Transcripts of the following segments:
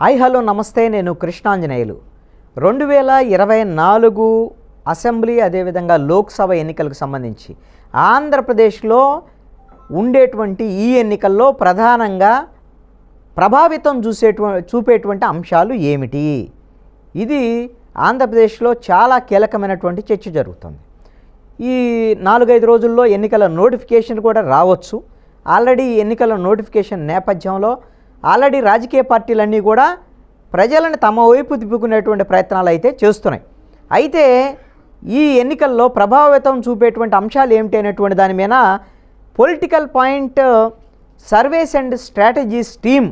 Hi hello నమస్తే, నేను Krishnanjaneyulu. 2024 assembly అదేవిధంగా లోక్సభ ఎన్నికలకు సంబంధించి ఆంధ్రప్రదేశ్లో ఉండేటువంటి ఈ ఎన్నికల్లో ప్రధానంగా ప్రభావితం చూపేటువంటి అంశాలు ఏమిటి? ఇది ఆంధ్రప్రదేశ్లో చాలా కీలకమైనటువంటి చర్చ జరుగుతుంది. ఈ 4-5 రోజుల్లో ఎన్నికల నోటిఫికేషన్ కూడా రావచ్చు. ఆల్రెడీ ఎన్నికల నోటిఫికేషన్ నేపథ్యంలో ఆల్రెడీ రాజకీయ పార్టీలన్నీ కూడా ప్రజలను తమ వైపు తిప్పుకునేటువంటి ప్రయత్నాలు అయితే చేస్తున్నాయి. అయితే ఈ ఎన్నికల్లో ప్రభావితం చూపేటువంటి అంశాలు ఏమిటి అనేటువంటి దాని మీద political point surveys and strategies team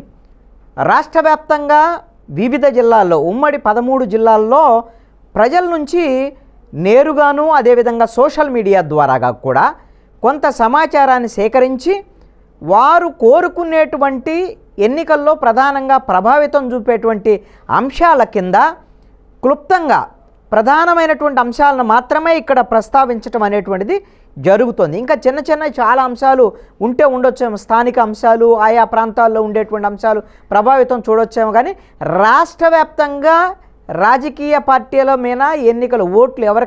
రాష్ట్ర వ్యాప్తంగా వివిధ జిల్లాల్లో ఉమ్మడి 13 జిల్లాల్లో ప్రజల నుంచి నేరుగాను అదేవిధంగా సోషల్ మీడియా ద్వారాగా కూడా కొంత సమాచారాన్ని సేకరించి వారు కోరుకునేటువంటి ఎన్నికల్లో ప్రధానంగా ప్రభావితం చూపేటువంటి అంశాల కింద క్లుప్తంగా ప్రధానమైనటువంటి అంశాలను మాత్రమే ఇక్కడ ప్రస్తావించడం అనేటువంటిది జరుగుతుంది. ఇంకా చిన్న చాలా అంశాలు ఉండొచ్చేమో, స్థానిక అంశాలు, ఆయా ప్రాంతాల్లో ఉండేటువంటి అంశాలు ప్రభావితం చూడొచ్చేమో. కానీ రాష్ట్ర వ్యాప్తంగా రాజకీయ పార్టీల మీద ఎన్నికల ఓట్లు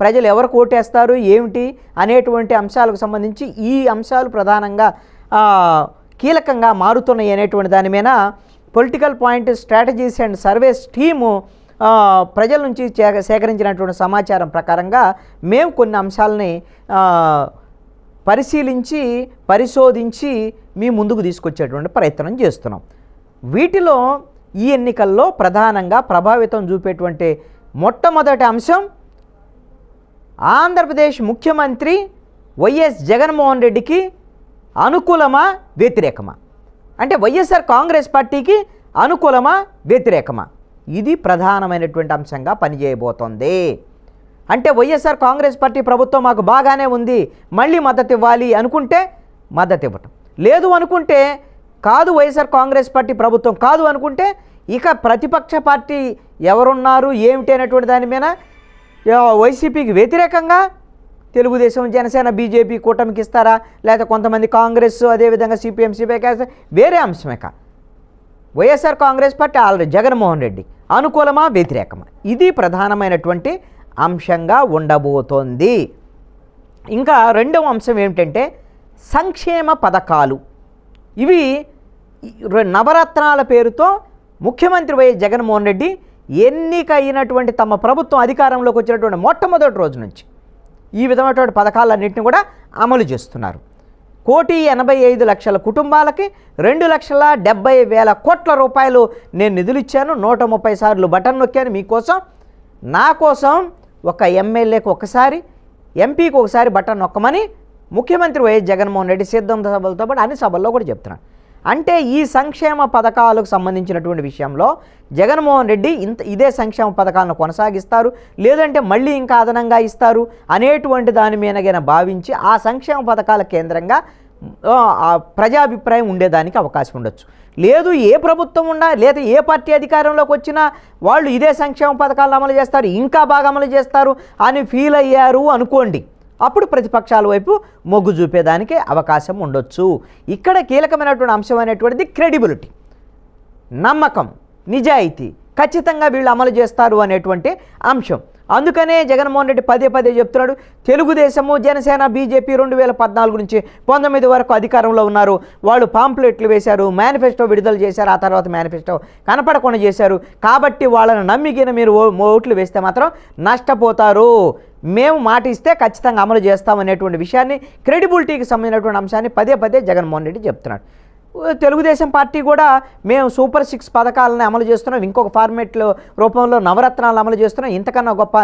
ప్రజలు ఎవరికి ఓటేస్తారు ఏమిటి అనేటువంటి అంశాలకు సంబంధించి ఈ అంశాలు ప్రధానంగా కీలకంగా మారుతున్నాయి అనేటువంటి దాని మీద political point strategies and surveys team ప్రజల నుంచి సేకరించినటువంటి సమాచారం ప్రకారంగా మేము కొన్ని అంశాలని పరిశోధించి మీ ముందుకు తీసుకొచ్చేటువంటి ప్రయత్నం చేస్తున్నాం. వీటిలో ఈ ఎన్నికల్లో ప్రధానంగా ప్రభావితం చూపేటువంటి మొట్టమొదటి అంశం ఆంధ్రప్రదేశ్ ముఖ్యమంత్రి వైఎస్ జగన్మోహన్ రెడ్డికి అనుకూలమా వ్యతిరేకమా, అంటే వైఎస్ఆర్ కాంగ్రెస్ పార్టీకి అనుకూలమా వ్యతిరేకమా, ఇది ప్రధానమైనటువంటి అంశంగా పనిచేయబోతోంది. అంటే వైఎస్ఆర్ కాంగ్రెస్ పార్టీ ప్రభుత్వం మాకు బాగానే ఉంది, మళ్ళీ మద్దతు ఇవ్వాలి అనుకుంటే మద్దతు ఇవ్వటం, లేదు అనుకుంటే కాదు వైఎస్ఆర్ కాంగ్రెస్ పార్టీ ప్రభుత్వం కాదు అనుకుంటే ఇక ప్రతిపక్ష పార్టీ ఎవరున్నారు ఏమిటి అనేటువంటి దాని మీద వైసీపీకి వ్యతిరేకంగా తెలుగుదేశం, జనసేన, బీజేపీ కూటమికి ఇస్తారా, లేకపోతే కొంతమంది కాంగ్రెస్ అదేవిధంగా సిపిఎం, సిపిఐ వేరే అంశమే వైఎస్ఆర్ కాంగ్రెస్ పార్టీ ఆల్రెడీ జగన్మోహన్ రెడ్డి అనుకూలమా వ్యతిరేకమా, ఇది ప్రధానమైనటువంటి అంశంగా ఉండబోతోంది. ఇంకా రెండవ అంశం ఏమిటంటే సంక్షేమ పథకాలు. ఇవి నవరత్నాల పేరుతో ముఖ్యమంత్రి వైఎస్ జగన్మోహన్ రెడ్డి ఎన్నిక అయినటువంటి తమ ప్రభుత్వం అధికారంలోకి వచ్చినటువంటి మొట్టమొదటి రోజు నుంచి ఈ విధమైనటువంటి పథకాలన్నింటినీ కూడా అమలు చేస్తున్నారు. 1,85,00,000 కుటుంబాలకి 2,70,000 కోట్ల రూపాయలు నేను నిధులు ఇచ్చాను. 130 సార్లు బటన్ నొక్కాను మీకోసం, నా కోసం ఒక ఎమ్మెల్యేకి ఒకసారి, ఎంపీకి ఒకసారి బటన్ నొక్కమని ముఖ్యమంత్రి వైఎస్ జగన్మోహన్ రెడ్డి సిద్ధం సభలతో పాటు అన్ని సభల్లో కూడా చెప్తున్నాను. అంటే ఈ సంక్షేమ పథకాలకు సంబంధించినటువంటి విషయంలో జగన్మోహన్ రెడ్డి ఇదే సంక్షేమ పథకాలను కొనసాగిస్తారు, లేదంటే మళ్ళీ ఇంకా అదనంగా ఇస్తారు అనేటువంటి దాని మీదగా భావించి ఆ సంక్షేమ పథకాల కేంద్రంగా ప్రజాభిప్రాయం ఉండేదానికి అవకాశం ఉండొచ్చు. లేదు ఏ ప్రభుత్వం ఉన్నా లేదా ఏ పార్టీ అధికారంలోకి వచ్చినా వాళ్ళు ఇదే సంక్షేమ పథకాలను అమలు చేస్తారు, ఇంకా బాగా అమలు చేస్తారు అని ఫీల్ అయ్యారు అనుకోండి, అప్పుడు ప్రతిపక్షాల వైపు మొగ్గు చూపేదానికి అవకాశం ఉండొచ్చు. ఇక్కడ కీలకమైనటువంటి అంశం అనేటువంటిది క్రెడిబిలిటీ, నమ్మకం, నిజాయితీ, ఖచ్చితంగా వీళ్ళు అమలు చేస్తారు అనేటువంటి అంశం. అందుకనే జగన్మోహన్ రెడ్డి పదే చెప్తున్నాడు, తెలుగుదేశము, జనసేన, బీజేపీ 2014 నుంచి 19 వరకు అధికారంలో ఉన్నారు, వాళ్ళు పాంప్లెట్లు వేశారు, మేనిఫెస్టో విడుదల చేశారు, ఆ తర్వాత మేనిఫెస్టో కనపడకుండా చేశారు, కాబట్టి వాళ్ళని నమ్మిగిన మీరు ఓట్లు వేస్తే మాత్రం నష్టపోతారు, మేము మాట ఇస్తే ఖచ్చితంగా అమలు చేస్తామనేటువంటి విషయాన్ని, క్రెడిబిలిటీకి సంబంధించినటువంటి అంశాన్ని పదే జగన్మోహన్ రెడ్డి చెప్తున్నాడు. తెలుగుదేశం పార్టీ కూడా మేము సూపర్ 6 పథకాలను అమలు చేస్తున్నాం, ఇంకొక ఫార్మేట్లో రూపంలో నవరత్నాలను అమలు చేస్తున్నాం, ఇంతకన్నా గొప్ప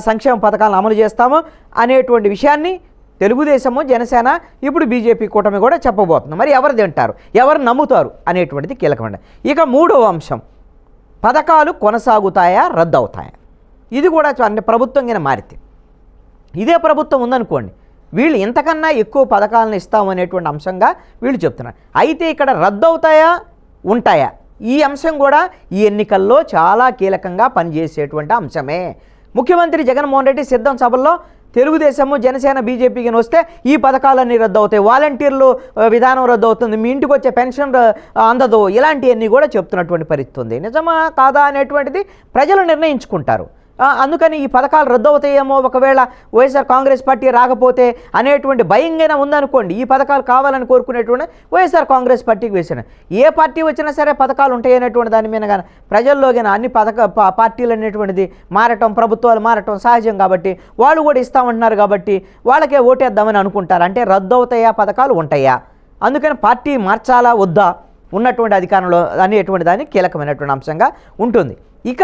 సంక్షేమ పథకాలను అమలు చేస్తాము అనేటువంటి విషయాన్ని తెలుగుదేశము, జనసేన, ఇప్పుడు బీజేపీ కూటమి కూడా చెప్పబోతుంది. మరి ఎవరు తింటారు, ఎవరు నమ్ముతారు అనేటువంటిది కీలకమైన. ఇక మూడవ అంశం, పథకాలు కొనసాగుతాయా రద్దు అవుతాయా. ఇది కూడా అంటే ప్రభుత్వం కింద మారితే, ఇదే ప్రభుత్వం ఉందనుకోండి, వీళ్ళు ఇంతకన్నా ఎక్కువ పథకాలను ఇస్తామనేటువంటి అంశంగా వీళ్ళు చెప్తున్నారు. అయితే ఇక్కడ రద్దు అవుతాయా ఉంటాయా, ఈ అంశం కూడా ఈ ఎన్నికల్లో చాలా కీలకంగా పనిచేసేటువంటి అంశమే. ముఖ్యమంత్రి జగన్మోహన్ రెడ్డి సిద్ధం సభల్లో తెలుగుదేశము జనసేన బీజేపీకి వస్తే ఈ పథకాలన్నీ రద్దు అవుతాయి, వాలంటీర్లు విధానం రద్దు అవుతుంది, మీ ఇంటికి వచ్చే పెన్షన్ అందదు, ఇలాంటివన్నీ కూడా చెప్తున్నటువంటి పరిస్థితి ఉంది. నిజమా కాదా అనేటువంటిది ప్రజలు నిర్ణయించుకుంటారు. అందుకని ఈ పథకాలు రద్దు అవుతాయేమో ఒకవేళ వైఎస్ఆర్ కాంగ్రెస్ పార్టీ రాకపోతే అనేటువంటి భయంగానే ఉందనుకోండి, ఈ పథకాలు కావాలని కోరుకునేటువంటి వైఎస్ఆర్ కాంగ్రెస్ పార్టీకి వేసాను. ఏ పార్టీ వచ్చినా సరే పథకాలు ఉంటాయి అనేటువంటి దాని మీద కానీ ప్రజల్లో కానీ అన్ని పార్టీలు అనేటువంటిది మారటం, ప్రభుత్వాలు మారటం సహజం కాబట్టి వాళ్ళు కూడా ఇస్తామంటున్నారు కాబట్టి వాళ్ళకే ఓటేద్దామని అనుకుంటారు. అంటే రద్దు అవుతాయా పథకాలు ఉంటాయా, అందుకని పార్టీ మార్చాలా వద్దా ఉన్నటువంటి అధికారంలో అనేటువంటి దాన్ని కీలకమైనటువంటి అంశంగా ఉంటుంది. ఇక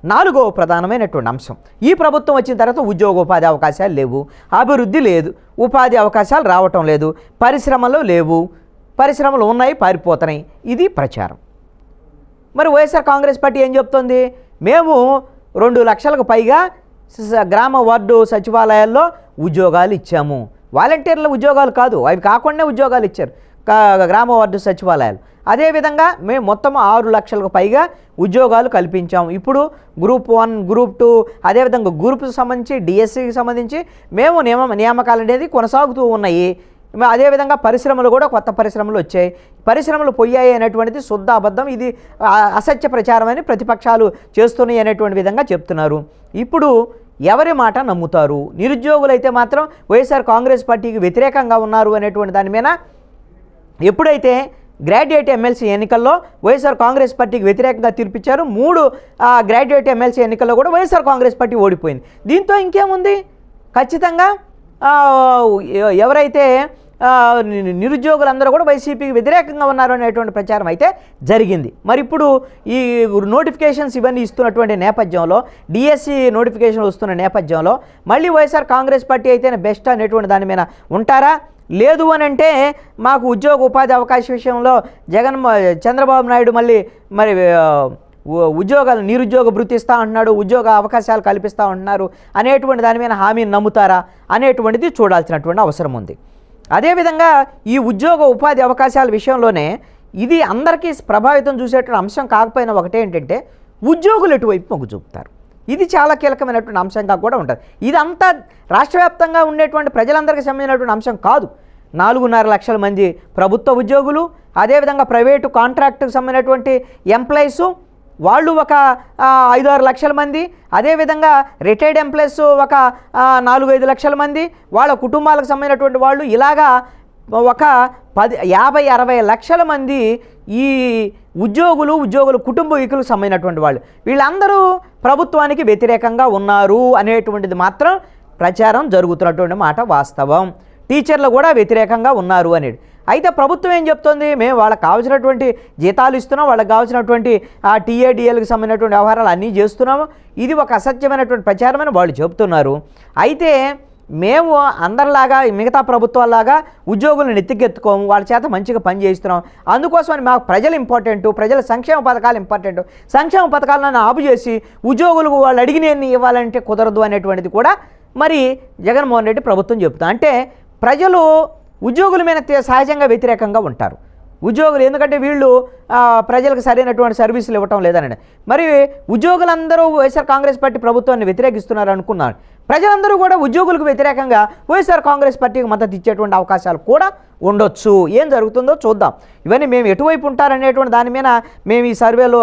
4వ ప్రధానమైనటువంటి అంశం, ఈ ప్రభుత్వం వచ్చిన తర్వాత ఉద్యోగోపాధి అవకాశాలు లేవు, అభివృద్ధి లేదు, ఉపాధి అవకాశాలు రావటం లేదు, పరిశ్రమలు లేవు, పరిశ్రమలు ఉన్నాయి పారిపోతున్నాయి, ఇది ప్రచారం. మరి వైఎస్ఆర్ కాంగ్రెస్ పార్టీ ఏం చెప్తుంది, మేము 2 లక్షలకు పైగా గ్రామ వార్డు సచివాలయాల్లో ఉద్యోగాలు ఇచ్చాము, వాలంటీర్ల ఉద్యోగాలు కాదు, అవి కాకుండా ఉద్యోగాలు ఇచ్చారు గ్రామ వార్డు సచివాలయాలు. అదేవిధంగా మేము మొత్తం 6 లక్షలకు పైగా ఉద్యోగాలు కల్పించాము. ఇప్పుడు గ్రూప్ 1, గ్రూప్ 2, అదేవిధంగా గ్రూప్కి సంబంధించి డిఎస్సికి సంబంధించి మేము నియామకాలు అనేది కొనసాగుతూ ఉన్నాయి. అదేవిధంగా పరిశ్రమలు కూడా కొత్త పరిశ్రమలు వచ్చాయి, పరిశ్రమలు పోయాయి అనేటువంటిది శుద్ధ అబద్ధం, ఇది అసత్య ప్రచారం అని ప్రతిపక్షాలు చేస్తున్నాయి అనేటువంటి విధంగా చెప్తున్నారు. ఇప్పుడు ఎవరి మాట నమ్ముతారు? నిరుద్యోగులైతే మాత్రం వైఎస్ఆర్ కాంగ్రెస్ పార్టీకి వ్యతిరేకంగా ఉన్నారు అనేటువంటి దాని మీద ఎప్పుడైతే గ్రాడ్యుయేట్ ఎమ్మెల్సీ ఎన్నికల్లో వైఎస్ఆర్ కాంగ్రెస్ పార్టీకి వ్యతిరేకంగా తీర్పిచ్చారు, 3 గ్రాడ్యుయేట్ ఎమ్మెల్సీ ఎన్నికల్లో కూడా వైఎస్ఆర్ కాంగ్రెస్ పార్టీ ఓడిపోయింది. దీంతో ఇంకేముంది, ఖచ్చితంగా ఎవరైతే నిరుద్యోగులందరూ కూడా వైసీపీకి వ్యతిరేకంగా ఉన్నారు అనేటువంటి ప్రచారం అయితే జరిగింది. మరి ఇప్పుడు ఈ నోటిఫికేషన్స్ ఇవన్నీ ఇస్తున్నటువంటి నేపథ్యంలో, డిఎస్సి నోటిఫికేషన్ వస్తున్న నేపథ్యంలో మళ్ళీ వైఎస్ఆర్ కాంగ్రెస్ పార్టీ అయితేనే బెస్ట్ అనేటువంటి దాని మీద ఉంటారా? లేదు అని అంటే మాకు ఉద్యోగ ఉపాధి అవకాశ విషయంలో చంద్రబాబు నాయుడు మరి ఉద్యోగాలు నిరుద్యోగ భృతి ఇస్తూ ఉంటున్నాడు, ఉద్యోగ అవకాశాలు కల్పిస్తూ ఉంటున్నారు అనేటువంటి దాని మీద హామీని నమ్ముతారా అనేటువంటిది చూడాల్సినటువంటి అవసరం ఉంది. అదేవిధంగా ఈ ఉద్యోగ ఉపాధి అవకాశాల విషయంలోనే ఇది అందరికీ ప్రభావితం చూసేటువంటి అంశం కాకపోయినా ఒకటే ఏంటంటే ఉద్యోగులు ఎటువైపు మొగ్గు చూపుతారు, ఇది చాలా కీలకమైనటువంటి అంశంగా కూడా ఉంటుంది. ఇదంతా రాష్ట్ర వ్యాప్తంగా ఉండేటువంటి ప్రజలందరికీ సంబంధించినటువంటి అంశం కాదు. 4.5 లక్షల మంది ప్రభుత్వ ఉద్యోగులు, అదేవిధంగా ప్రైవేటు కాంట్రాక్టుకు సంబంధించినటువంటి ఎంప్లాయీసు వాళ్ళు ఒక 5-6 లక్షల మంది, అదేవిధంగా రిటైర్డ్ ఎంప్లాయీస్ ఒక 4-5 లక్షల మంది, వాళ్ళ కుటుంబాలకు సంబంధించినటువంటి వాళ్ళు, ఇలాగా ఒక 50-60 లక్షల మంది ఈ ఉద్యోగులు కుటుంబీకులకు సంబంధించినటువంటి వాళ్ళు, వీళ్ళందరూ ప్రభుత్వానికి వ్యతిరేకంగా ఉన్నారు అనేటువంటిది మాత్రం ప్రచారం జరుగుతున్నటువంటి మాట వాస్తవం. టీచర్లు కూడా వ్యతిరేకంగా ఉన్నారు అనేది. అయితే ప్రభుత్వం ఏం చెప్తుంది, మేము వాళ్ళకి కావాల్సినటువంటి జీతాలు ఇస్తున్నాం, వాళ్ళకి కావాల్సినటువంటి టీఏడిఎల్కి సంబంధించినటువంటి వ్యవహారాలు అన్నీ చేస్తున్నాము, ఇది ఒక అసత్యమైనటువంటి ప్రచారమని వాళ్ళు చెబుతున్నారు. అయితే మేము అందరిలాగా మిగతా ప్రభుత్వాల్లాగా ఉద్యోగులను ఎత్తికెత్తుకోము, వాళ్ళ చేత మంచిగా పని చేయిస్తున్నాం, అందుకోసమని మాకు ప్రజలు ఇంపార్టెంట్, ప్రజల సంక్షేమ పథకాలు ఇంపార్టెంట్, సంక్షేమ పథకాలను ఆపు చేసి ఉద్యోగులకు వాళ్ళు అడిగినన్ని ఇవ్వాలంటే కుదరదు అనేటువంటిది కూడా మరి జగన్మోహన్ రెడ్డి ప్రభుత్వం చెబుతుంది. అంటే ప్రజలు ఉద్యోగుల మీద సహజంగా వ్యతిరేకంగా ఉంటారు. ఉద్యోగులు ఎందుకంటే వీళ్ళు ప్రజలకు సరైనటువంటి సర్వీసులు ఇవ్వటం లేదనండి. మరి ఉద్యోగులందరూ వైఎస్ఆర్ కాంగ్రెస్ పార్టీ ప్రభుత్వాన్ని వ్యతిరేకిస్తున్నారు అనుకున్నారు, ప్రజలందరూ కూడా ఉద్యోగులకు వ్యతిరేకంగా వైఎస్ఆర్ కాంగ్రెస్ పార్టీకి మద్దతు ఇచ్చేటువంటి అవకాశాలు కూడా ఉండొచ్చు. ఏం జరుగుతుందో చూద్దాం. ఇవన్నీ మేము ఎటువైపు ఉంటారనేటువంటి దాని మీద మేము ఈ సర్వేలో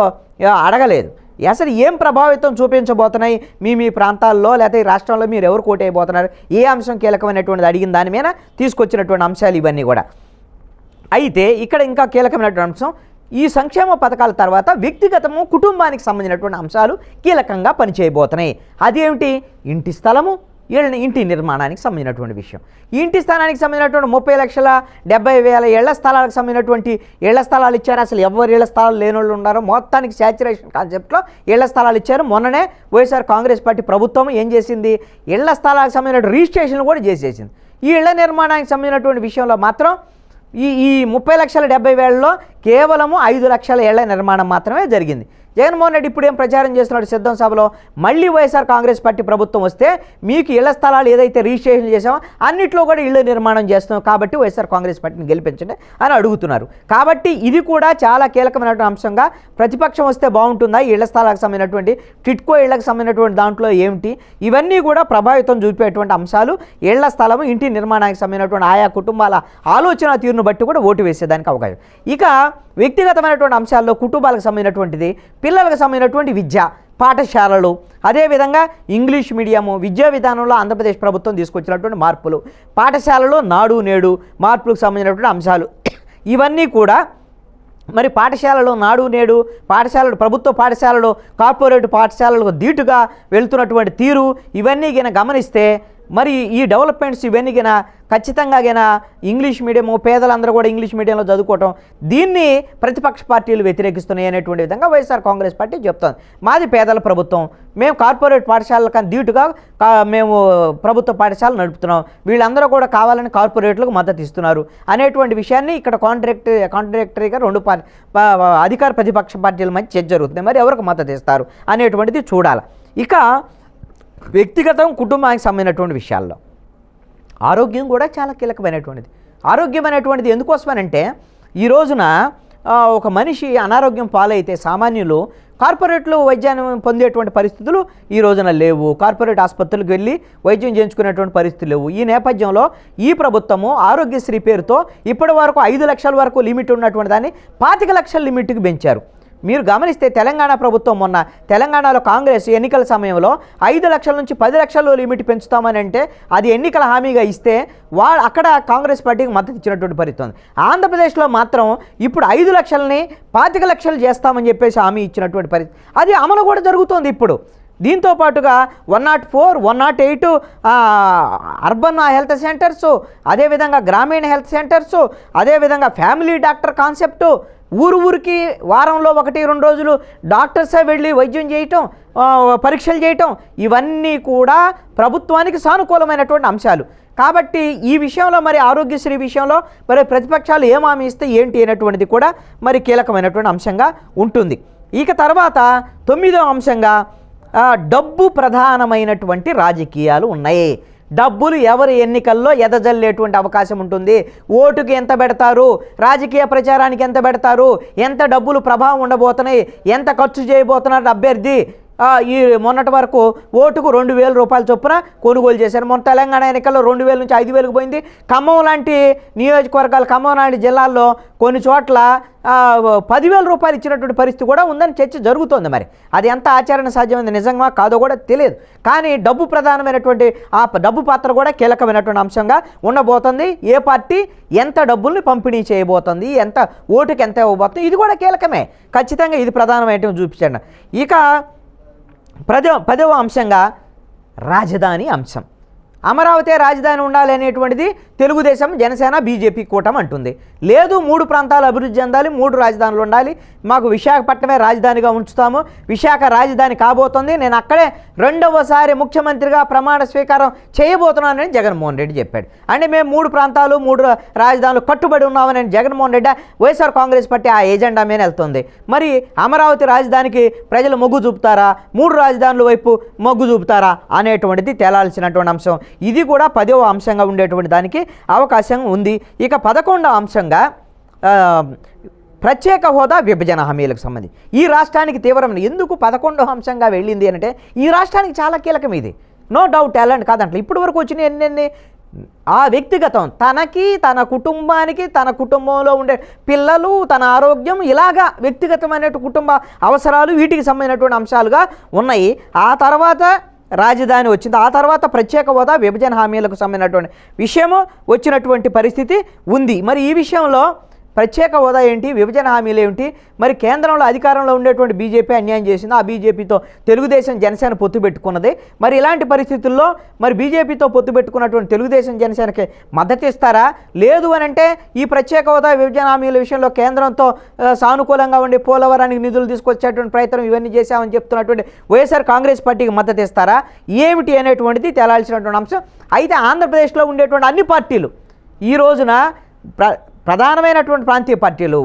అడగలేదు. అసలు ఏం ప్రభావితం చూపించబోతున్నాయి మీ ప్రాంతాల్లో, లేకపోతే ఈ రాష్ట్రంలో మీరు ఎవరు కోటైపోతున్నారు, ఏ అంశం కీలకమైనటువంటిది అడిగిన దాని మీద తీసుకొచ్చినటువంటి అంశాలు ఇవన్నీ కూడా. అయితే ఇక్కడ ఇంకా కీలకమైనటువంటి అంశం, ఈ సంక్షేమ పథకాల తర్వాత వ్యక్తిగతము కుటుంబానికి సంబంధించినటువంటి అంశాలు కీలకంగా పనిచేయబోతున్నాయి. అదేమిటి, ఇంటి స్థలము, ఇంటి నిర్మాణానికి సంబంధించినటువంటి విషయం. ఇంటి స్థలానికి సంబంధించినటువంటి 30,70,000 ఇళ్ల స్థలాలకు సంబంధించినటువంటి ఇళ్ల స్థలాలు ఇచ్చారు. అసలు ఎవరు ఇళ్ల స్థలాలు లేని వాళ్ళు ఉన్నారో మొత్తానికి శాచ్యురేషన్ కాన్సెప్ట్లో ఇళ్ల స్థలాలు ఇచ్చారు. మొన్ననే వైఎస్ఆర్ కాంగ్రెస్ పార్టీ ప్రభుత్వం ఏం చేసింది, ఇళ్ల స్థలాలకు సంబంధించిన రిజిస్ట్రేషన్ కూడా చేసేసింది. ఈ ఇళ్ల నిర్మాణానికి సంబంధించినటువంటి విషయంలో మాత్రం ఈ 30,70,000లో కేవలము 5 లక్షల ఇళ్ల నిర్మాణం మాత్రమే జరిగింది. జగన్మోహన్ రెడ్డి ఇప్పుడు ఏం ప్రచారం చేస్తున్నాడు సిద్ధం సభలో, మళ్ళీ వైఎస్ఆర్ కాంగ్రెస్ పార్టీ ప్రభుత్వం వస్తే మీకు ఇళ్ల స్థలాలు ఏదైతే రిజిస్ట్రేషన్ చేసామో అన్నిట్లో కూడా ఇళ్ళు నిర్మాణం చేస్తున్నాం, కాబట్టి వైఎస్ఆర్ కాంగ్రెస్ పార్టీని గెలిపించండి అని అడుగుతున్నారు. కాబట్టి ఇది కూడా చాలా కీలకమైనటువంటి అంశంగా ప్రతిపక్షం వస్తే బాగుంటుందా, ఇళ్ల స్థలాలకు సంబంధించినటువంటి టిట్కో ఇళ్లకు సంబంధించినటువంటి దాంట్లో ఏమిటి, ఇవన్నీ కూడా ప్రభావితం చూపేటువంటి అంశాలు. ఇళ్ల స్థలము, ఇంటి నిర్మాణానికి సంబంధించినటువంటి ఆయా కుటుంబాల ఆలోచన తీరును బట్టి కూడా ఓటు వేసేదానికి అవకాశం. ఇక వ్యక్తిగతమైనటువంటి అంశాల్లో కుటుంబాలకు సంబంధించినటువంటిది, పిల్లలకు సంబంధించినటువంటి విద్య, పాఠశాలలు, అదేవిధంగా ఇంగ్లీష్ మీడియము విద్యా విధానంలో ఆంధ్రప్రదేశ్ ప్రభుత్వం తీసుకొచ్చినటువంటి మార్పులు, పాఠశాలలో నాడు నేడు మార్పులకు సంబంధించినటువంటి అంశాలు, ఇవన్నీ కూడా మరి పాఠశాలలో నాడు నేడు పాఠశాలలు, ప్రభుత్వ పాఠశాలలో కార్పొరేట్ పాఠశాలలకు ధీటుగా వెళ్తున్నటువంటి తీరు, ఇవన్నీ గిన గమనిస్తే మరి ఈ డెవలప్మెంట్స్ ఇవన్నీ గిన ఖచ్చితంగా గిన ఇంగ్లీష్ మీడియము, పేదలందరూ కూడా ఇంగ్లీష్ మీడియంలో చదువుకోవటం, దీన్ని ప్రతిపక్ష పార్టీలు వ్యతిరేకిస్తున్నాయి అనేటువంటి విధంగా వైఎస్ఆర్ కాంగ్రెస్ పార్టీ చెప్తోంది. మాది పేదల ప్రభుత్వం, మేము కార్పొరేట్ పాఠశాలలకు ధీటుగా మేము ప్రభుత్వ పాఠశాలలు నడుపుతున్నాం, వీళ్ళందరూ కూడా కావాలని కార్పొరేట్లకు మద్దతు ఇస్తున్నారు అనేటువంటి విషయాన్ని ఇక్కడ కాంట్రాక్టరీగా రెండు అధికార ప్రతిపక్ష పార్టీల మధ్య చర్చ జరుగుతుంది. మరి ఎవరికి మద్దతు ఇస్తారు అనేటువంటిది చూడాలి. ఇక వ్యక్తిగతం, కుటుంబానికి సంబంధించినటువంటి విషయాల్లో ఆరోగ్యం కూడా చాలా కీలకమైనటువంటిది. ఆరోగ్యం అనేటువంటిది ఎందుకోసమనంటే ఈ రోజున ఒక మనిషి అనారోగ్యం పాలైతే సామాన్యులు కార్పొరేట్లు వైద్యాన్ని పొందేటువంటి పరిస్థితులు ఈ రోజున లేవు. కార్పొరేట్ ఆసుపత్రులకు వెళ్ళి వైద్యం చేయించుకునేటువంటి పరిస్థితులు లేవు. ఈ నేపథ్యంలో ఈ ప్రభుత్వము ఆరోగ్యశ్రీ పేరుతో ఇప్పటి వరకు 5 లక్షల వరకు లిమిట్ ఉన్నటువంటి దాన్ని 25 లక్షల లిమిట్కి పెంచారు. మీరు గమనిస్తే తెలంగాణ ప్రభుత్వం మొన్న తెలంగాణలో కాంగ్రెస్ ఎన్నికల సమయంలో 5 లక్షల నుంచి 10 లక్షల లిమిట్ పెంచుతామని అంటే అది ఎన్నికల హామీగా ఇస్తే అక్కడ కాంగ్రెస్ పార్టీకి మద్దతు ఇచ్చినటువంటి పరిస్థితి ఉంది. ఆంధ్రప్రదేశ్లో మాత్రం ఇప్పుడు 5 లక్షలని 25 లక్షలు చేస్తామని చెప్పేసి హామీ ఇచ్చినటువంటి పరిస్థితి, అది అమలు కూడా జరుగుతోంది ఇప్పుడు. దీంతో పాటుగా 104, 108 అర్బన్ హెల్త్ సెంటర్సు, అదేవిధంగా గ్రామీణ హెల్త్ సెంటర్సు, అదేవిధంగా ఫ్యామిలీ డాక్టర్ కాన్సెప్టు, ఊరికి వారంలో 1-2 రోజులు డాక్టర్సే వెళ్ళి వైద్యం చేయటం, పరీక్షలు చేయటం, ఇవన్నీ కూడా ప్రభుత్వానికి సానుకూలమైనటువంటి అంశాలు. కాబట్టి ఈ విషయంలో మరి ఆరోగ్యశ్రీ విషయంలో మరి ప్రతిపక్షాలు ఏం హామీ ఇస్తే ఏంటి అనేటువంటిది కూడా మరి కీలకమైనటువంటి అంశంగా ఉంటుంది. ఇక తర్వాత 9వ అంశంగా డబ్బు ప్రధానమైనటువంటి రాజకీయాలు ఉన్నాయి. డబ్బులు ఎవరి ఎన్నికల్లో ఎదజల్లేటువంటి అవకాశం ఉంటుంది. ఓటుకి ఎంత పెడతారు, రాజకీయ ప్రచారానికి ఎంత పెడతారు, ఎంత డబ్బులు ప్రభావం ఉండబోతున్నాయి, ఎంత ఖర్చు చేయబోతున్నారు అభ్యర్థి. ఈ మొన్నటి వరకు ఓటుకు 2,000 రూపాయల చొప్పున కొనుగోలు చేశారు. మొన్న తెలంగాణ ఎన్నికల్లో 2,000 నుంచి 5,000కు పోయింది. ఖమ్మం లాంటి నియోజకవర్గాలు, ఖమ్మం లాంటి జిల్లాల్లో కొన్ని చోట్ల 10,000 రూపాయలు ఇచ్చినటువంటి పరిస్థితి కూడా ఉందని చర్చ జరుగుతోంది. మరి అది ఎంత ఆచరణ సాధ్యమైంది, నిజంగా కాదో కూడా తెలియదు. కానీ డబ్బు ప్రధానమైనటువంటి ఆ డబ్బు పాత్ర కూడా కీలకమైనటువంటి అంశంగా ఉండబోతుంది. ఏ పార్టీ ఎంత డబ్బుల్ని పంపిణీ చేయబోతుంది, ఎంత ఓటుకి ఎంత ఇవ్వబోతుంది, ఇది కూడా కీలకమే. ఖచ్చితంగా ఇది ప్రధానమైనటువంటి చూపించండి. ఇక 10వ అంశంగా రాజధాని అంశం. అమరావతి రాజధాని ఉండాలి అనేటువంటిది తెలుగుదేశం, జనసేన, బీజేపీ కూటమి అంటుంది. లేదు, 3 ప్రాంతాలు అభివృద్ధి చెందాలి, 3 రాజధానులు ఉండాలి, మాకు విశాఖపట్నమే రాజధానిగా ఉంచుతాము, విశాఖ రాజధాని కాబోతుంది, నేను అక్కడే 2వసారి ముఖ్యమంత్రిగా ప్రమాణ స్వీకారం చేయబోతున్నానని జగన్మోహన్ రెడ్డి చెప్పాడు. అంటే మేము 3 ప్రాంతాలు 3 రాజధానులు కట్టుబడి ఉన్నామని జగన్మోహన్ రెడ్డి, వైఎస్ఆర్ కాంగ్రెస్ పార్టీ ఆ ఎజెండా మీద వెళ్తుంది. మరి అమరావతి రాజధానికి ప్రజలు మొగ్గు చూపుతారా, 3 రాజధానుల వైపు మొగ్గు చూపుతారా అనేటువంటిది తేలాల్సినటువంటి అంశం. ఇది కూడా 10వ అంశంగా ఉండేటువంటి దానికి అవకాశం ఉంది. ఇక 11వ అంశంగా ప్రత్యేక హోదా, విభజన హామీలకు సంబంధించి ఈ రాష్ట్రానికి తీవ్రమైన, ఎందుకు 11వ అంశంగా వెళ్ళింది అంటే ఈ రాష్ట్రానికి చాలా కీలకం ఇది, నో డౌట్, ఎలాంటి కాదంటే ఇప్పటి వరకు వచ్చిన ఎన్ని ఆ వ్యక్తిగతం, తనకి, తన కుటుంబానికి, తన కుటుంబంలో ఉండే పిల్లలు, తన ఆరోగ్యం, ఇలాగా వ్యక్తిగతమైన కుటుంబ అవసరాలు, వీటికి సంబంధించినటువంటి అంశాలుగా ఉన్నాయి. ఆ తర్వాత రాజధాని వచ్చింది, ఆ తర్వాత ప్రత్యేక హోదా, విభజన హామీలకు సంబంధించినటువంటి విషయము వచ్చినటువంటి పరిస్థితి ఉంది. మరి ఈ విషయంలో ప్రత్యేక హోదా ఏంటి, విభజన హామీలు ఏమిటి, మరి కేంద్రంలో అధికారంలో ఉండేటువంటి బీజేపీ అన్యాయం చేసింది, ఆ బీజేపీతో తెలుగుదేశం, జనసేన పొత్తు పెట్టుకున్నది. మరి ఇలాంటి పరిస్థితుల్లో మరి బీజేపీతో పొత్తు పెట్టుకున్నటువంటి తెలుగుదేశం, జనసేనకి మద్దతు ఇస్తారా? లేదు అని అంటే ఈ ప్రత్యేక హోదా, విభజన హామీల విషయంలో కేంద్రంతో సానుకూలంగా ఉండి పోలవరానికి నిధులు తీసుకొచ్చేటువంటి ప్రయత్నం ఇవన్నీ చేశామని చెప్తున్నటువంటి వైఎస్ఆర్ కాంగ్రెస్ పార్టీకి మద్దతు ఇస్తారా, ఏమిటి అనేటువంటిది తేలాల్సినటువంటి అంశం. అయితే ఆంధ్రప్రదేశ్లో ఉండేటువంటి అన్ని పార్టీలు ఈ రోజున ప్రధానమైనటువంటి ప్రాంతీయ పార్టీలు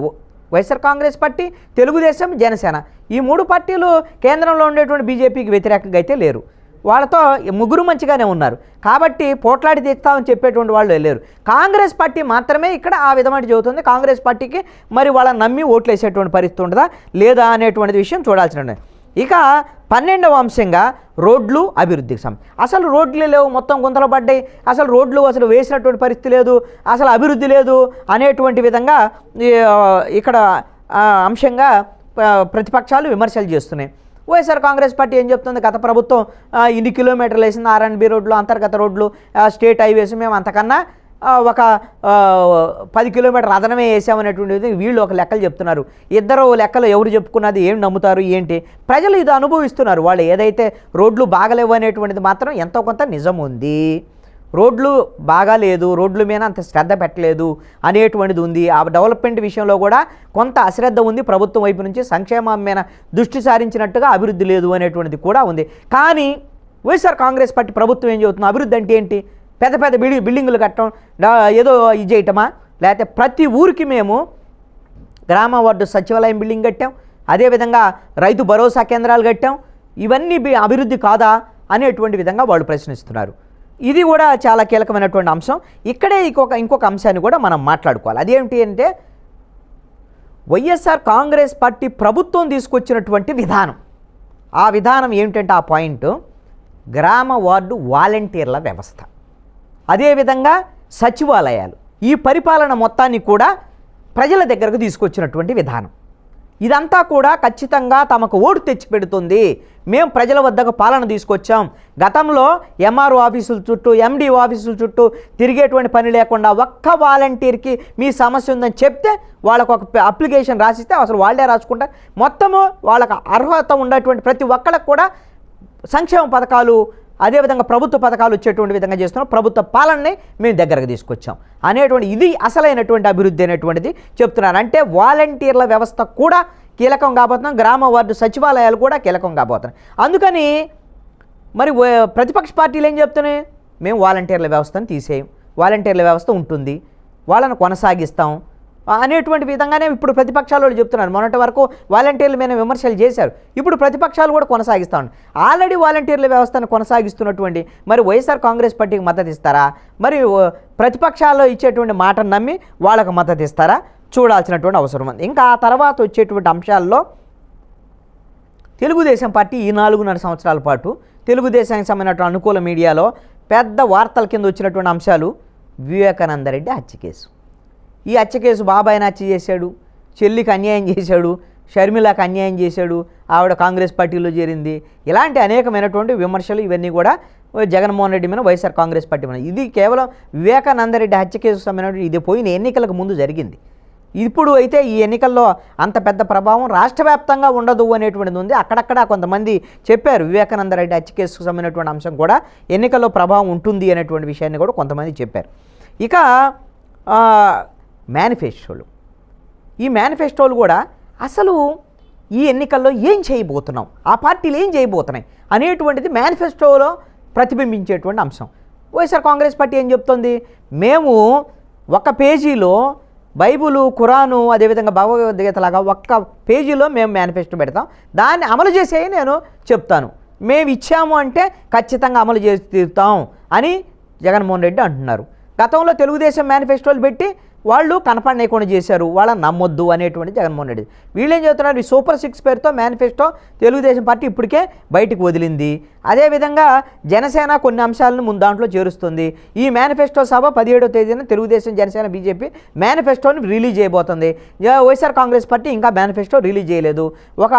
వైఎస్ఆర్ కాంగ్రెస్ పార్టీ, తెలుగుదేశం, జనసేన ఈ 3 పార్టీలు కేంద్రంలో ఉండేటువంటి బీజేపీకి వ్యతిరేకంగా అయితే లేరు. వాళ్ళతో ముగ్గురు మంచిగానే ఉన్నారు. కాబట్టి పోట్లాడి తెస్తామని చెప్పేటువంటి వాళ్ళు లేరు. కాంగ్రెస్ పార్టీ మాత్రమే ఇక్కడ ఆ విధమైన చెబుతుంది. కాంగ్రెస్ పార్టీకి మరి వాళ్ళని నమ్మి ఓట్లు వేసేటువంటి పరిస్థితి ఉంటుందా లేదా అనేటువంటి విషయం చూడాల్సిన. ఇక 12వ అంశంగా రోడ్లు అభివృద్ధికి అసలు రోడ్లు లేవు, మొత్తం గుంతలు పడ్డాయి, అసలు రోడ్లు అసలు వేసినటువంటి పరిస్థితి లేదు, అసలు అభివృద్ధి లేదు అనేటువంటి విధంగా ఇక్కడ అంశంగా ప్రతిపక్షాలు విమర్శలు చేస్తున్నాయి. వైఎస్ఆర్ కాంగ్రెస్ పార్టీ ఏం చెప్తుంది, గత ప్రభుత్వం ఇన్ని కిలోమీటర్లు వేసింది, R&B రోడ్లు, అంతర్గత రోడ్లు, స్టేట్ హైవేస్ మేము అంతకన్నా ఒక 10 కిలోమీటర్లు అదనమే వేసామనేటువంటిది వీళ్ళు ఒక లెక్కలు చెప్తున్నారు. ఇద్దరు లెక్కలు ఎవరు చెప్పుకున్నది ఏం నమ్ముతారు ఏంటి? ప్రజలు ఇది అనుభవిస్తున్నారు. వాళ్ళు ఏదైతే రోడ్లు బాగలేవు అనేటువంటిది మాత్రం ఎంతో కొంత నిజం ఉంది. రోడ్లు బాగాలేదు, రోడ్ల మీద అంత శ్రద్ధ పెట్టలేదు అనేటువంటిది ఉంది. ఆ డెవలప్మెంట్ విషయంలో కూడా కొంత అశ్రద్ధ ఉంది. ప్రభుత్వం వైపు నుంచి సంక్షేమం మీద దృష్టి సారించినట్టుగా అభివృద్ధి లేదు అనేటువంటిది కూడా ఉంది. కానీ వైఎస్ఆర్ కాంగ్రెస్ పార్టీ ప్రభుత్వం ఏం చెబుతుంది? అభివృద్ధి అంటే ఏంటి? పెద్ద పెద్ద బిల్డింగులు కట్టడం, ఏదో ఇది చేయటమా? లేకపోతే ప్రతి ఊరికి మేము గ్రామ వార్డు సచివాలయం బిల్డింగ్ కట్టాం, అదేవిధంగా రైతు భరోసా కేంద్రాలు కట్టాం, ఇవన్నీ అభివృద్ధి కాదా అనేటువంటి విధంగా వాళ్ళు ప్రశ్నిస్తున్నారు. ఇది కూడా చాలా కీలకమైనటువంటి అంశం. ఇక్కడే ఇంకొక అంశాన్ని కూడా మనం మాట్లాడుకోవాలి. అదేంటి అంటే వైఎస్ఆర్ కాంగ్రెస్ పార్టీ ప్రభుత్వం తీసుకొచ్చినటువంటి విధానం. ఆ విధానం ఏమిటంటే ఆ పాయింట్ గ్రామ వార్డు వాలంటీర్ల వ్యవస్థ, అదేవిధంగా సచివాలయాలు, ఈ పరిపాలన మొత్తాన్ని కూడా ప్రజల దగ్గరకు తీసుకొచ్చినటువంటి విధానం. ఇదంతా కూడా ఖచ్చితంగా తమకు ఓటు తెచ్చిపెడుతుంది. మేము ప్రజల వద్దకు పాలన తీసుకొచ్చాం. గతంలో ఎంఆర్ఓ ఆఫీసుల చుట్టూ, ఎండిఓ ఆఫీసుల చుట్టూ తిరిగేటువంటి పని లేకుండా ఒక్క వాలంటీర్కి మీ సమస్య ఉందని చెప్తే వాళ్ళకు ఒక అప్లికేషన్ రాసిస్తే అసలు వాళ్ళే రాసుకుంటారు. మొత్తము వాళ్ళకు అర్హత ఉన్నటువంటి ప్రతి ఒక్కళ్ళకు కూడా సంక్షేమ పథకాలు, అదేవిధంగా ప్రభుత్వ పథకాలు వచ్చేటువంటి విధంగా చేస్తున్నాం. ప్రభుత్వ పాలనని మేము దగ్గరకు తీసుకొచ్చాం అనేటువంటి ఇది అసలైనటువంటి అభివృద్ధి అనేటువంటిది చెప్తున్నారు. అంటే వాలంటీర్ల వ్యవస్థ కూడా కీలకం కాబోతున్నాం, గ్రామ వార్డు సచివాలయాలు కూడా కీలకం కాబోతున్నాయి. అందుకని మరి ప్రతిపక్ష పార్టీలు ఏం చెప్తున్నాయి? మేము వాలంటీర్ల వ్యవస్థను తీసేయం, వాలంటీర్ల వ్యవస్థ ఉంటుంది, వాళ్ళను కొనసాగిస్తాం అనేటువంటి విధంగానే ఇప్పుడు ప్రతిపక్షాలు వాళ్ళు చెప్తున్నారు. మొన్నటి వరకు వాలంటీర్ల మీద విమర్శలు చేశారు, ఇప్పుడు ప్రతిపక్షాలు కూడా కొనసాగిస్తూ ఉన్నాయి. ఆల్రెడీ వాలంటీర్ల వ్యవస్థను కొనసాగిస్తున్నటువంటి మరి వైఎస్ఆర్ కాంగ్రెస్ పార్టీకి మద్దతు ఇస్తారా? మరి ప్రతిపక్షాల్లో ఇచ్చేటువంటి మాటను నమ్మి వాళ్ళకు మద్దతు ఇస్తారా? చూడాల్సినటువంటి అవసరం ఉంది. ఇంకా ఆ తర్వాత వచ్చేటువంటి అంశాల్లో తెలుగుదేశం పార్టీ ఈ 4.5 సంవత్సరాల పాటు తెలుగుదేశానికి సంబంధించిన అనుకూల మీడియాలో పెద్ద వార్తల కింద వచ్చినటువంటి అంశాలు వివేకానంద రెడ్డి హత్య కేసు. ఈ హత్య కేసు బాబాయిని హత్య చేశాడు, చెల్లికి అన్యాయం చేశాడు, షర్మిలకు అన్యాయం చేశాడు, ఆవిడ కాంగ్రెస్ పార్టీలో చేరింది, ఇలాంటి అనేకమైనటువంటి విమర్శలు ఇవన్నీ కూడా జగన్మోహన్ రెడ్డి మీద, వైఎస్ఆర్ కాంగ్రెస్ పార్టీ మీద. ఇది కేవలం వివేకానంద రెడ్డి హత్య కేసు సంబంధించిన ఇది పోయిన ఎన్నికలకు ముందు జరిగింది. ఇప్పుడు అయితే ఈ ఎన్నికల్లో అంత పెద్ద ప్రభావం రాష్ట్ర వ్యాప్తంగా ఉండదు అనేటువంటిది ఉంది. అక్కడక్కడ కొంతమంది చెప్పారు వివేకానంద రెడ్డి హత్య కేసుకు సంబంధించినటువంటి అంశం కూడా ఎన్నికల్లో ప్రభావం ఉంటుంది అనేటువంటి విషయాన్ని కూడా కొంతమంది చెప్పారు. ఇక మేనిఫెస్టోలు, ఈ మేనిఫెస్టోలు కూడా అసలు ఈ ఎన్నికల్లో ఏం చేయబోతున్నాం, ఆ పార్టీలు ఏం చేయబోతున్నాయి అనేటువంటిది మేనిఫెస్టోలో ప్రతిబింబించేటువంటి అంశం. వైఎస్ఆర్ కాంగ్రెస్ పార్టీ ఏం చెప్తుంది? మేము ఒక పేజీలో బైబులు, ఖురాను, అదేవిధంగా భగవద్గీతలాగా ఒక్క పేజీలో మేము మేనిఫెస్టో పెడతాం, దాన్ని అమలు చేసేవి నేను చెప్తాను, మేము ఇచ్చాము అంటే ఖచ్చితంగా అమలు చేసి తీరుతాం అని జగన్మోహన్ రెడ్డి అంటున్నారు. గతంలో తెలుగుదేశం మేనిఫెస్టోలు పెట్టి వాళ్ళు కనపడలేకుండా చేశారు, వాళ్ళని నమ్మొద్దు అనేటువంటి జగన్మోహన్ రెడ్డి. వీళ్ళేం చెబుతున్నారు? ఈ సూపర్ 6 పేరుతో మేనిఫెస్టో తెలుగుదేశం పార్టీ ఇప్పటికే బయటకు వదిలింది. అదేవిధంగా జనసేన కొన్ని అంశాలను ముందు దాంట్లో చేరుస్తుంది. ఈ మేనిఫెస్టో సభ 17వ తేదీన తెలుగుదేశం, జనసేన, బీజేపీ మేనిఫెస్టోని రిలీజ్ చేయబోతుంది. వైఎస్ఆర్ కాంగ్రెస్ పార్టీ ఇంకా మేనిఫెస్టో రిలీజ్ చేయలేదు. ఒక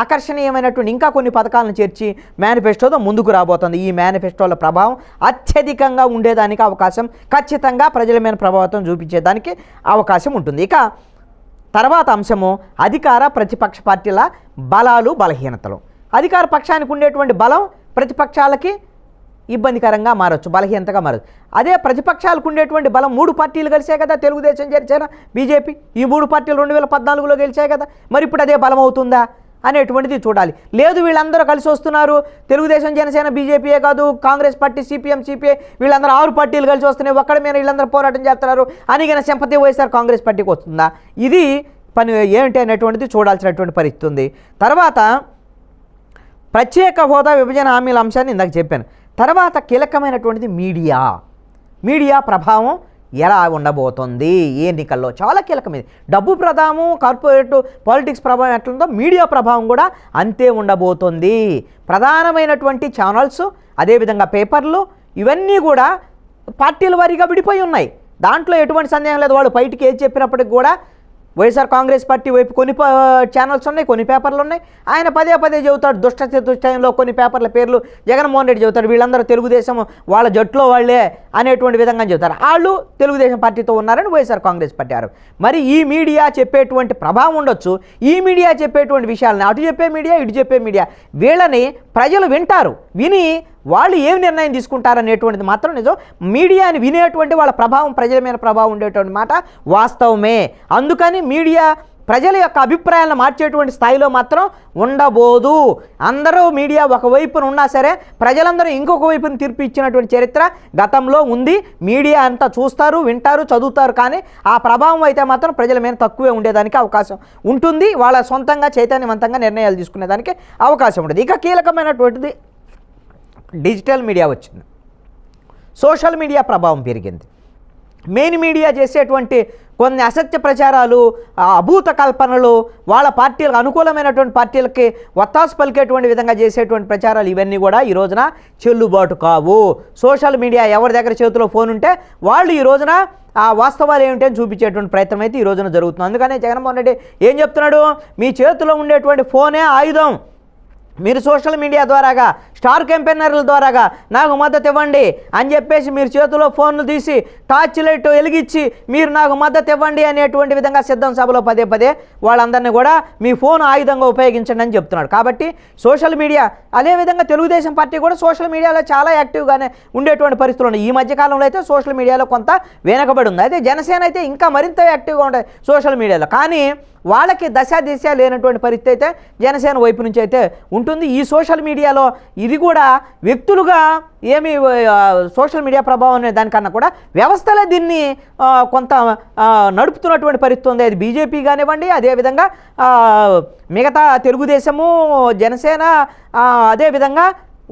ఆకర్షణీయమైనటువంటి ఇంకా కొన్ని పథకాలను చేర్చి మేనిఫెస్టోతో ముందుకు రాబోతుంది. ఈ మేనిఫెస్టోల ప్రభావం అత్యధికంగా ఉండేదానికి అవకాశం, ఖచ్చితంగా ప్రజల మీద ప్రభావితం చూపించేదానికి అవకాశం ఉంటుంది. ఇక తర్వాత అంశము అధికార ప్రతిపక్ష పార్టీల బలాలు, బలహీనతలు. అధికార పక్షానికి ఉండేటువంటి బలం ప్రతిపక్షాలకి ఇబ్బందికరంగా మారచ్చు, బలహీనతగా మారచ్చు. అదే ప్రతిపక్షాలకు ఉండేటువంటి బలం 3 పార్టీలు గెలిచాయి కదా, తెలుగుదేశం, జనసేన, బీజేపీ, ఈ 3 పార్టీలు 2014లో గెలిచాయి కదా, మరి ఇప్పుడు అదే బలం అవుతుందా అనేటువంటిది చూడాలి. లేదు వీళ్ళందరూ కలిసి వస్తున్నారు, తెలుగుదేశం, జనసేన, బీజేపీయే కాదు, కాంగ్రెస్ పార్టీ, సిపిఎం, సిపిఐ వీళ్ళందరూ 6 పార్టీలు కలిసి వస్తున్నాయి, ఒక్కడి మీద వీళ్ళందరూ పోరాటం చేస్తున్నారు అని సింపతి వైఎస్ఆర్ కాంగ్రెస్ పార్టీకి వస్తుందా? ఇది పని ఏమిటి అనేటువంటిది చూడాల్సినటువంటి పరిస్థితి ఉంది. తర్వాత ప్రత్యేక హోదా విభజన హామీల అంశాన్ని ఇందాక చెప్పాను. తర్వాత కీలకమైనటువంటిది మీడియా ప్రభావం ఎలా ఉండబోతుంది ఈ ఎన్నికల్లో చాలా కీలకమైనది. డబ్బు ప్రభావం, కార్పొరేట్ పాలిటిక్స్ ప్రభావం ఎట్లుందో మీడియా ప్రభావం కూడా అంతే ఉండబోతుంది. ప్రధానమైనటువంటి ఛానల్స్, అదేవిధంగా పేపర్లు ఇవన్నీ కూడా పార్టీల వారీగా విడిపోయి ఉన్నాయి. దాంట్లో ఎటువంటి సందేహం లేదు. వాళ్ళు బయటికి ఏది చెప్పినప్పటికి కూడా వైఎస్ఆర్ కాంగ్రెస్ పార్టీ వైపు కొన్ని ఛానల్స్ ఉన్నాయి, కొన్ని పేపర్లు ఉన్నాయి. ఆయన పదే చెబుతాడు దుష్ట చతుష్టయంలో కొన్ని పేపర్ల పేర్లు జగన్మోహన్ రెడ్డి చెబుతాడు, వీళ్ళందరూ తెలుగుదేశం వాళ్ళ జట్లో వాళ్ళే అనేటువంటి విధంగా చెబుతారు. వాళ్ళు తెలుగుదేశం పార్టీతో ఉన్నారని వైఎస్ఆర్ కాంగ్రెస్ పార్టీ ఆరు. మరి ఈ మీడియా చెప్పేటువంటి ప్రభావం ఉండొచ్చు. ఈ మీడియా చెప్పేటువంటి విషయాలని అటు చెప్పే మీడియా, ఇటు చెప్పే మీడియా, వీళ్ళని ప్రజలు వింటారు. విని వాళ్ళు ఏం నిర్ణయం తీసుకుంటారనేటువంటిది మాత్రం నిజం. మీడియాని వినేటువంటి వాళ్ళ ప్రభావం, ప్రజల మీద ప్రభావం ఉండేటువంటి మాట వాస్తవమే. అందుకని మీడియా ప్రజల యొక్క అభిప్రాయాలను మార్చేటువంటి స్థాయిలో మాత్రం ఉండబోదు. అందరూ మీడియా ఒకవైపున ఉన్నా సరే ప్రజలందరూ ఇంకొక వైపున తీర్పు ఇచ్చినటువంటి చరిత్ర గతంలో ఉంది. మీడియా అంతా చూస్తారు, వింటారు, చదువుతారు, కానీ ఆ ప్రభావం అయితే మాత్రం ప్రజల మీద తక్కువే ఉండేదానికి అవకాశం ఉంటుంది. వాళ్ళ సొంతంగా చైతన్యవంతంగా నిర్ణయాలు తీసుకునేదానికి అవకాశం ఉంటుంది. ఇక కీలకమైనటువంటిది డిజిటల్ మీడియా వచ్చింది. సోషల్ మీడియా ప్రభావం పెరిగింది. మెయిన్ మీడియా చేసేటువంటి కొన్ని అసత్య ప్రచారాలు, అభూత కల్పనలు, వాళ్ళ పార్టీలకు అనుకూలమైనటువంటి పార్టీలకి వత్తాసు పలికేటువంటి విధంగా చేసేటువంటి ప్రచారాలు ఇవన్నీ కూడా ఈ రోజున చెల్లుబాటు కావు. సోషల్ మీడియా ఎవరి దగ్గర చేతిలో ఫోన్ ఉంటే వాళ్ళు ఈ రోజున ఆ వాస్తవాలు ఏమిటి అని చూపించేటువంటి ప్రయత్నం అయితే ఈ రోజున జరుగుతుంది. అందుకనే జగన్మోహన్ రెడ్డి ఏం చెప్తున్నాడు, మీ చేతిలో ఉండేటువంటి ఫోనే ఆయుధం. మీరు సోషల్ మీడియా ద్వారాగా, స్టార్ క్యాంపెయినర్ల ద్వారాగా నాకు మద్దతు ఇవ్వండి అని చెప్పేసి మీరు చేతిలో ఫోన్లు తీసి టార్చ్ లైట్ వెలిగించి మీరు నాకు మద్దతు ఇవ్వండి అనేటువంటి విధంగా సిద్ధం సభలో పదే వాళ్ళందరినీ కూడా మీ ఫోన్ ఆయుధంగా ఉపయోగించండి అని చెప్తున్నాడు. కాబట్టి సోషల్ మీడియా, అదేవిధంగా తెలుగుదేశం పార్టీ కూడా సోషల్ మీడియాలో చాలా యాక్టివ్గానే ఉండేటువంటి పరిస్థితులు ఉన్నాయి. ఈ మధ్యకాలంలో అయితే సోషల్ మీడియాలో కొంత వెనకబడి ఉంది. అయితే జనసేన అయితే ఇంకా మరింత యాక్టివ్గా ఉంటుంది సోషల్ మీడియాలో. కానీ వాళ్ళకి దశ లేనటువంటి పరిస్థితి అయితే జనసేన వైపు నుంచి అయితే ఉంటుంది. ఈ సోషల్ మీడియాలో ఇది కూడా వ్యక్తులుగా ఏమి సోషల్ మీడియా ప్రభావం అనే దానికన్నా కూడా వ్యవస్థలే దీన్ని కొంత నడుపుతున్నటువంటి పరిస్థితి ఉంది. అది బీజేపీ కానివ్వండి, అదేవిధంగా మిగతా తెలుగుదేశము, జనసేన, అదేవిధంగా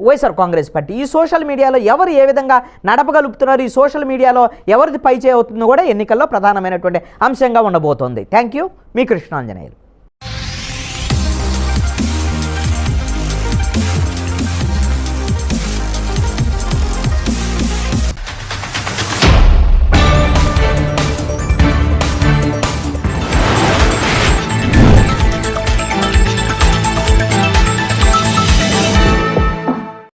వైఎస్ఆర్ కాంగ్రెస్ పార్టీ. ఈ సోషల్ మీడియాలో ఎవరు ఏ విధంగా నడపగలుగుతున్నారు, ఈ సోషల్ మీడియాలో ఎవరిది పై చేయవుతుందో కూడా ఎన్నికల్లో ప్రధానమైనటువంటి అంశంగా ఉండబోతోంది. Thank you. మీ కృష్ణాంజనేయులు.